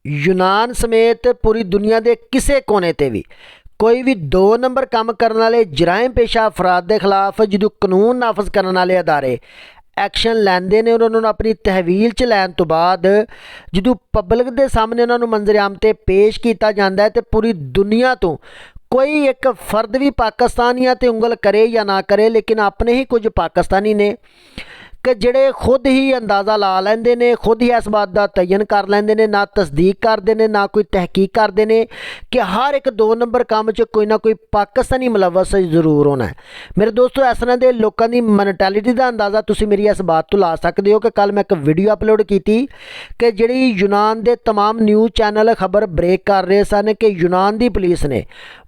यूनान समेत पूरी दुनिया के किसी कोने ते भी कोई भी 2 नंबर काम करने वाले जराइम पेशा अफराद के खिलाफ जो कानून नाफज करने वाले अदारे एक्शन लैंदे ने उन्होंने अपनी तहवील च लैन तो बाद जो पब्लिक के सामने उन्होंने मंजरेआम ते पेश किया जाता है तो पूरी दुनिया तो कोई एक फर्द भी पाकिस्तानियों ते उंगल करे या ना करे, लेकिन अपने ही कुछ पाकिस्तानी ने कि ਜਿਹੜੇ खुद ही अंदाज़ा ला लेंदे ने, खुद ही इस बात का तयन कर लेंदे ने, ना तस्दीक करते हैं ना कोई तहकीक करते हैं कि हर एक 2 नंबर काम च कोई ना कोई पाकिस्तानी मुलवस जरूर होना है। मेरे दोस्तों, इस तरह के लोगों की मैंटेलिटी का अंदाज़ा तुसीं मेरी इस बात तो ला सकते हो कि कल मैं एक वीडियो अपलोड की कि जिहड़ी यूनान के तमाम न्यूज़ चैनल खबर ब्रेक कर रहे सन कि यूनान की पुलिस ने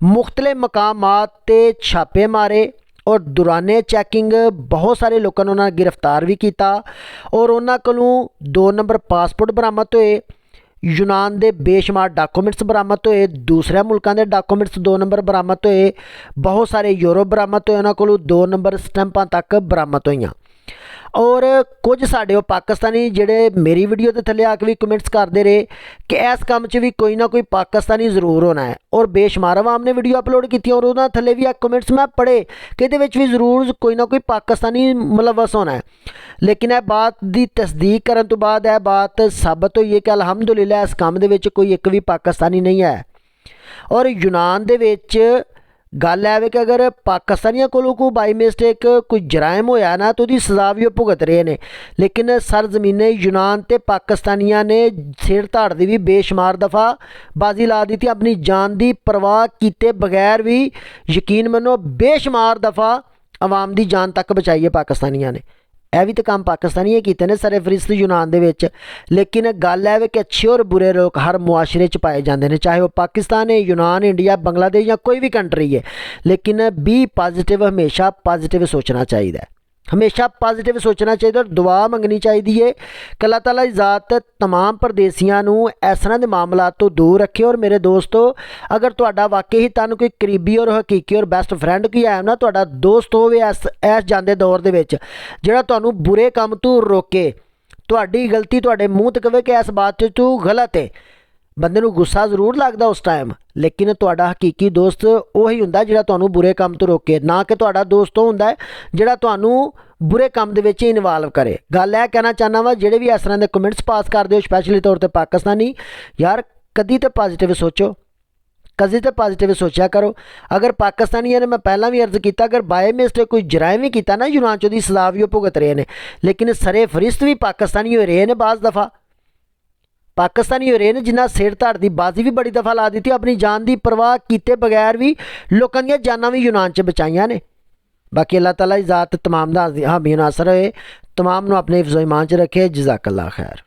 मुख्तलिफ मकामात ते छापे मारे और दौराने चैकिंग बहुत सारे लोगों ने उन्होंने गिरफ्तार भी किया और उन्होंने कोलों 2 नंबर पासपोर्ट बरामद होए, यूनान के बेशुमार डॉक्यूमेंट्स बरामद होए, दूसरे मुल्कों के डॉक्यूमेंट्स 2 नंबर बरामद होए, बहुत सारे यूरो बरामद होए, उन्होंने कोलों 2 नंबर स्टैंपां तक बरामद होईयां। और कुछ साढ़े वो पाकिस्तानी जिहड़े मेरी वीडियो के थले आके भी कमेंट्स करते रहे कि इस काम च भी कोई ना कोई पाकिस्तानी जरूर होना है, और बेशुमार आवाम ने वीडियो अपलोड की और उन्होंने थले भी कमेंट्स मैं पढ़े कि ये भी जरूर कोई ना कोई पाकिस्तानी मुलवस होना है। लेकिन यह बात की तस्दीक करने तो बाद यह बात साबित हुई है कि अलहमदुलिल्लाह इस काम के कोई एक भी पाकिस्तानी नहीं है। और यूनान दे विच गल है कि अगर पाकिस्तानियों को कोई बाई मिसटेक कोई जराइम होया ना तो उसकी सज़ा भी वो भुगत रहे हैं, लेकिन सरजमीने यूनान ते पाकिस्तानियों ने सिर धाड़ दी भी बेशुमार दफ़ा बाजी ला दी थी, अपनी जान की परवाह किए बगैर भी यकीन मनो बेशुमार दफ़ा आवाम की जान तक बचाई है पाकिस्तानियों ने। यह भी तो काम पाकिस्तानी किए ने सरे फरिश्त यूनान दे विच। लेकिन गल है कि अच्छे और बुरे लोग हर मुआशरे च पाए जाते हैं, चाहे वह पाकिस्तान है, यूनान, इंडिया, बांग्लादेश या कोई भी कंट्री है, लेकिन बी पॉजिटिव हमेशा पॉजिटिव सोचना चाहिए, हमेशा पॉजिटिव सोचना चाहिए और दुआ मंगनी चाहिए कि अल्लाह ताला की ज़ात तमाम परदेसियों को इस तरह के मामलों तो दूर रखे। और मेरे दोस्तों, अगर तुहाडा वाकई ही तुहानूं कोई करीबी और हकीकी और बेस्ट फ्रेंड कोई है ना, तुहाडा दोस्त होवे इस जांदे दौर दे विच जिहड़ा तुहानूं बुरे काम तो रोके, तुहाडी गलती तुहाडे मूँह ते कहे कि इस बात च तू गलत है, बंदे नूं गुस्सा जरूर लगता उस टाइम, लेकिन तुहाडा हकीकी दोस्त उही हुंदा जिहड़ा तुहानूं बुरे काम तो रोके, ना कि तुहाडा दोस्त वो हुंदा जिहड़ा तुहानूं बुरे काम दे विच इनवाल्व करे। गल यह कहना चाहना वा जिहड़े भी इस तरह के कमेंट्स पास करते हो स्पैशली तौर पर पाकिस्तानी, यार कदी तो पॉजिटिव सोचो, कभी तो पॉजिटिव सोचा करो। अगर पाकिस्तानियों ने मैं पहला भी अर्ज किया अगर बाय मिसटेक कोई जराइम भी किया ना यूनान च उसकी सज़ा भी भुगत रहे हैं, लेकिन सरे फरिश्त भी पाकिस्तानी हो रहे हैं, बाज़ दफ़ा पाकिस्तानी हो रहे हैं जिन्हें सिर धड़ की बाजी भी बड़ी दफ़ा ला दी थी, अपनी जान की परवाह किए बगैर भी लोगों दी जानां भी यूनान च बचाइया ने। बाकी अल्लाह ताला की ज़ात तमाम दा हामी नासर होए, तमाम नूं अपने हिफ्ज़ो ईमान च रखे। जज़ाकल्लाह खैर।